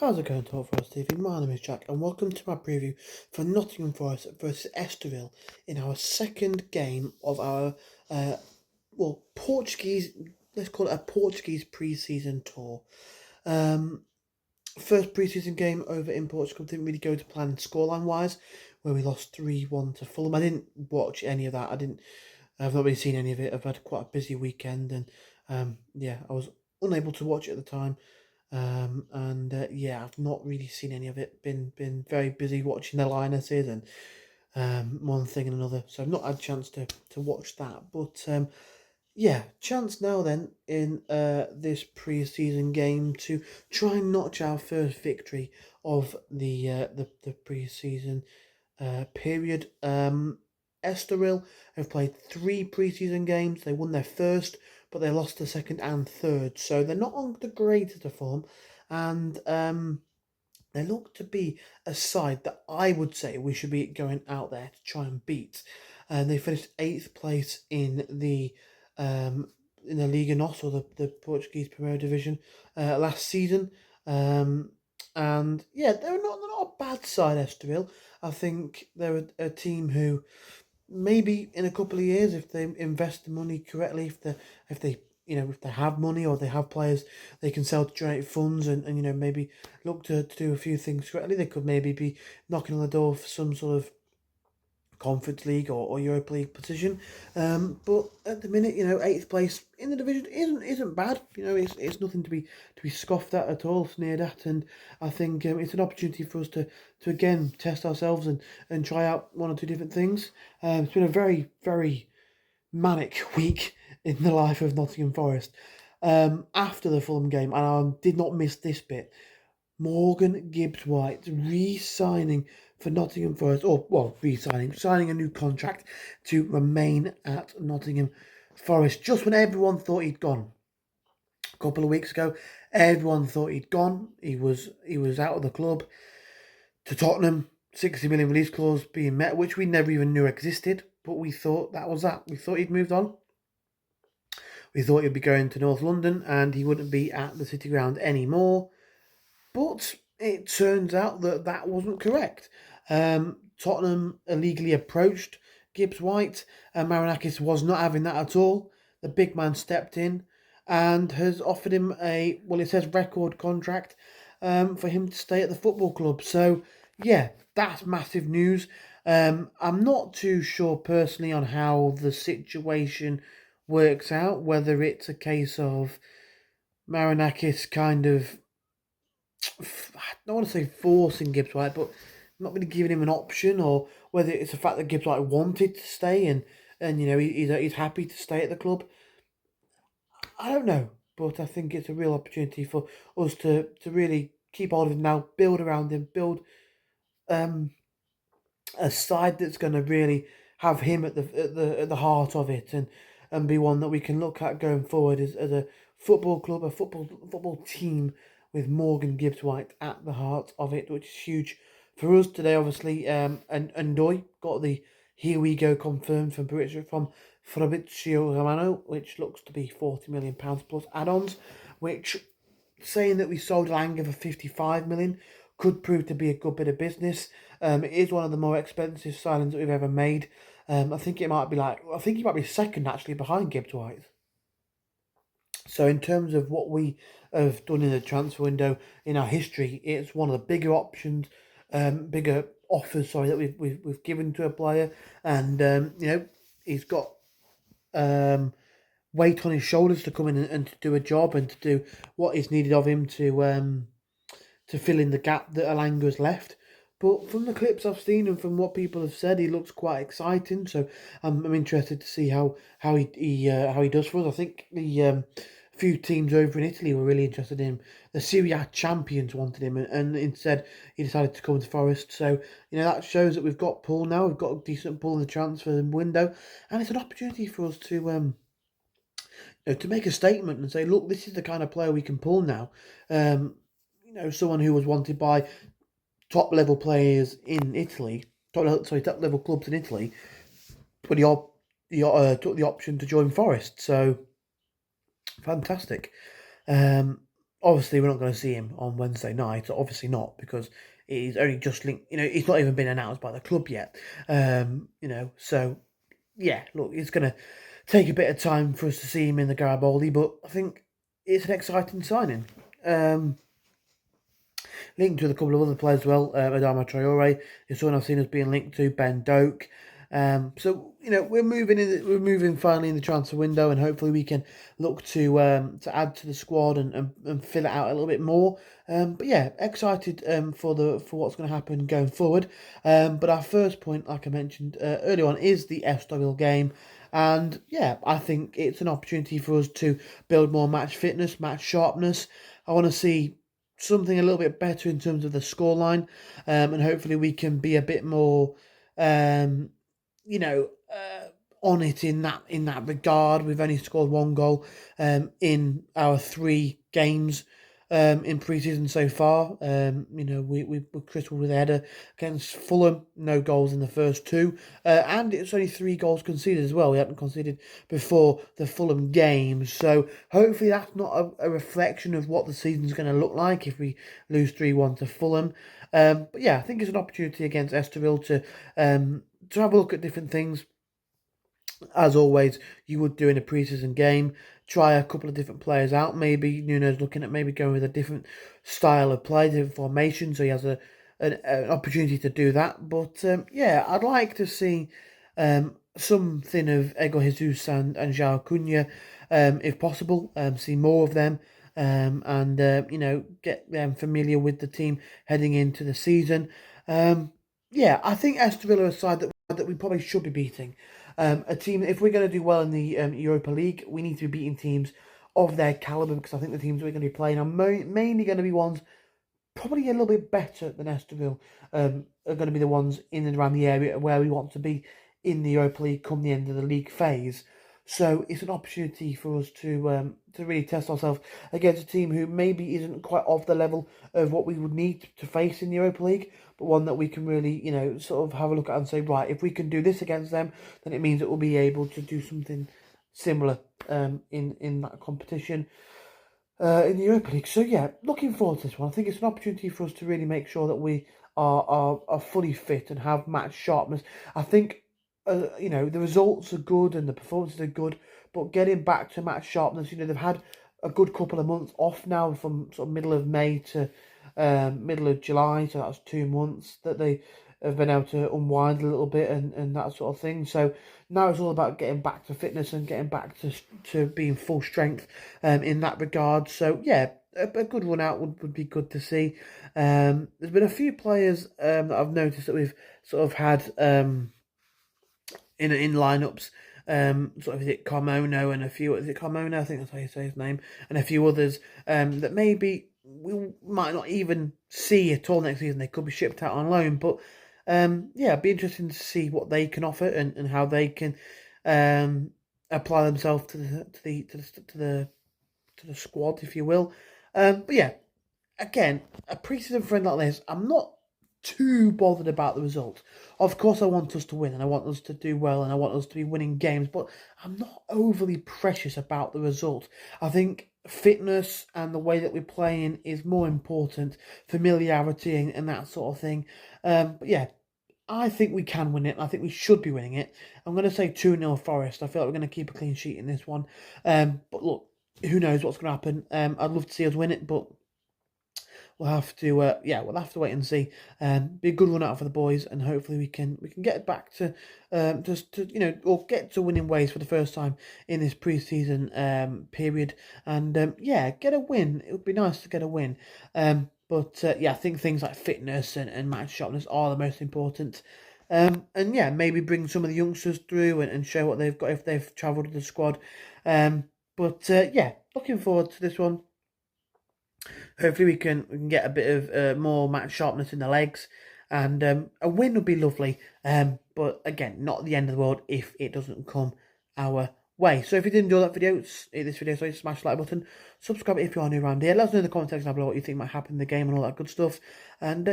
How's it going, Talk Forest TV? My name is Jack, and welcome to my preview for Nottingham Forest versus Estoril in our second game of our, Portuguese, let's call it a Portuguese pre-season tour. First pre-season game over in Portugal didn't really go to plan scoreline-wise, where we lost 3-1 to Fulham. I didn't watch any of that. I've not really seen any of it. I've had quite a busy weekend, and I was unable to watch it at the time. I've not really seen any of it. Been very busy watching the Lionesses and one thing and another, so I've not had a chance to watch that. But chance now then in this pre-season game to try and notch our first victory of the pre-season period. Estoril have played 3 pre-season games. They won their first, but they lost the second and third. So they're not on the greatest of form, and they look to be a side that I would say we should be going out there to try and beat. And they finished 8th place in the Liga NOS, or the Portuguese Primeira Division, last season. They're not a bad side, Estoril. I think they're a team who maybe in a couple of years, if they invest the money correctly, if they have money or they have players they can sell to generate funds, and maybe look to do a few things correctly, they could maybe be knocking on the door for some sort of Conference League or Europa League position. But at the minute, 8th place in the division isn't bad. It's nothing to be scoffed at all, sneered at, and I think it's an opportunity for us to again test ourselves and try out one or two different things. It's been a very, very manic week in the life of Nottingham Forest. After the Fulham game, and I did not miss this bit, Morgan Gibbs-White re-signing for Nottingham Forest, signing a new contract to remain at Nottingham Forest, just when everyone thought he'd gone. A couple of weeks ago, everyone thought he'd gone. He was out of the club. To Tottenham, 60 million release clause being met, which we never even knew existed, but we thought that was that. We thought he'd moved on. We thought he'd be going to North London and he wouldn't be at the City Ground anymore. But it turns out that wasn't correct. Tottenham illegally approached Gibbs-White, and Marinakis was not having that at all. The big man stepped in and has offered him it says record contract for him to stay at the football club. So, yeah, that's massive news. I'm not too sure personally on how the situation works out, whether it's a case of Marinakis kind of, I don't want to say forcing Gibbs-White, but not really giving him an option, or whether it's the fact that Gibbs-White wanted to stay and he's happy to stay at the club. I don't know, but I think it's a real opportunity for us to really keep hold of him now, build around him, build a side that's going to really have him at the heart of it, and be one that we can look at going forward as a football club, a football team with Morgan Gibbs-White at the heart of it, which is huge for us today. Obviously, and Ndoye got the "here we go" confirmed from Fabrizio Romano, which looks to be £40 million plus add-ons, which, saying that we sold Langer for 55 million could prove to be a good bit of business. It is one of the more expensive signings that we've ever made. I think he might be second actually behind Gibbs-White. So in terms of what we have done in the transfer window in our history, it's one of the bigger options, bigger offers, that we've given to a player, and he's got weight on his shoulders to come in and to do a job and to do what is needed of him to fill in the gap that Alanga's left. But from the clips I've seen and from what people have said, he looks quite exciting. So I'm interested to see how he does for us. I think the few teams over in Italy were really interested in him. The Serie A champions wanted him, and instead he decided to come to Forest. So that shows that we've got pull now. We've got a decent pull in the transfer window, and it's an opportunity for us to make a statement and say, look, this is the kind of player we can pull now. Someone who was wanted by top level players in Italy, top level clubs in Italy, but he took the option to join Forest. So fantastic. obviously we're not going to see him on Wednesday night. Obviously not, because he's only just linked. He's not even been announced by the club yet. So yeah, look, it's going to take a bit of time for us to see him in the Garibaldi, but I think it's an exciting signing. Linked with a couple of other players as well. Adama Traore is someone I've seen as being linked to. Ben Doak. So we're moving finally in the transfer window, and hopefully we can look to add to the squad and fill it out a little bit more. But yeah, excited for what's going to happen going forward. But our first point, like I mentioned earlier on, is the Estoril game. And yeah, I think it's an opportunity for us to build more match fitness, match sharpness. I want to see something a little bit better in terms of the scoreline, and hopefully we can be a bit more, um, you know, on it in that regard. We've only scored one goal in our 3 games in pre-season so far. We were critical with a header against Fulham, no goals in the first 2, and it's only 3 goals conceded as well. We hadn't conceded before the Fulham game, so hopefully that's not a reflection of what the season's going to look like if we lose 3-1 to Fulham. But yeah, I think it's an opportunity against Estoril to have a look at different things. As always, you would do in a pre-season game. Try a couple of different players out. Maybe Nuno's looking at maybe going with a different style of play, different formation, so he has an opportunity to do that. But yeah, I'd like to see something of Ego Jesus and João Cunha, if possible. See more of them, and get them familiar with the team heading into the season. Yeah, I think Estoril are a side that we probably should be beating. A team, if we're going to do well in the Europa League, we need to be beating teams of their calibre, because I think the teams we're going to be playing are mainly going to be ones probably a little bit better than Estoril, are going to be the ones in and around the area where we want to be in the Europa League come the end of the league phase. So it's an opportunity for us to really test ourselves against a team who maybe isn't quite of the level of what we would need to face in the Europa League, but one that we can really, sort of have a look at and say, right, if we can do this against them, then it means that we'll be able to do something similar in that competition in the Europa League. So yeah, looking forward to this one. I think it's an opportunity for us to really make sure that we are fully fit and have match sharpness. I think the results are good and the performances are good, but getting back to match sharpness, they've had a good couple of months off now, from sort of middle of May to middle of July, so that's 2 months that they have been able to unwind a little bit and that sort of thing. So now it's all about getting back to fitness and getting back to being full strength in that regard. So yeah, a good run out would be good to see. There's been a few players that I've noticed that we've sort of had in lineups. Sort of, is it Carmona and a few? Is it Carmona? I think that's how you say his name, and a few others that maybe we might not even see at all next season. They could be shipped out on loan, but yeah, it'd be interesting to see what they can offer and how they can apply themselves to the squad, if you will. But yeah, again, a pre-season friend like this, I'm not too bothered about the result. Of course, I want us to win and I want us to do well and I want us to be winning games, but I'm not overly precious about the result. I think fitness and the way that we're playing is more important, familiarity and that sort of thing. But yeah, I think we can win it. I think we should be winning it. I'm going to say 2-0 Forest. I feel like we're going to keep a clean sheet in this one. But look, who knows what's going to happen. I'd love to see us win it, but we'll have to, we'll have to wait and see. Be a good run out for the boys, and hopefully we can get back to or get to winning ways for the first time in this pre-season period, and get a win. It would be nice to get a win. But I think things like fitness and match sharpness are the most important. And yeah, maybe bring some of the youngsters through and show what they've got if they've travelled with the squad. Looking forward to this one. Hopefully we can get a bit of more match sharpness in the legs, and a win would be lovely. But again, not the end of the world if it doesn't come our way. So if you did enjoy that video, smash the like button, subscribe if you are new around here. Let us know in the comment section down below what you think might happen in the game and all that good stuff. And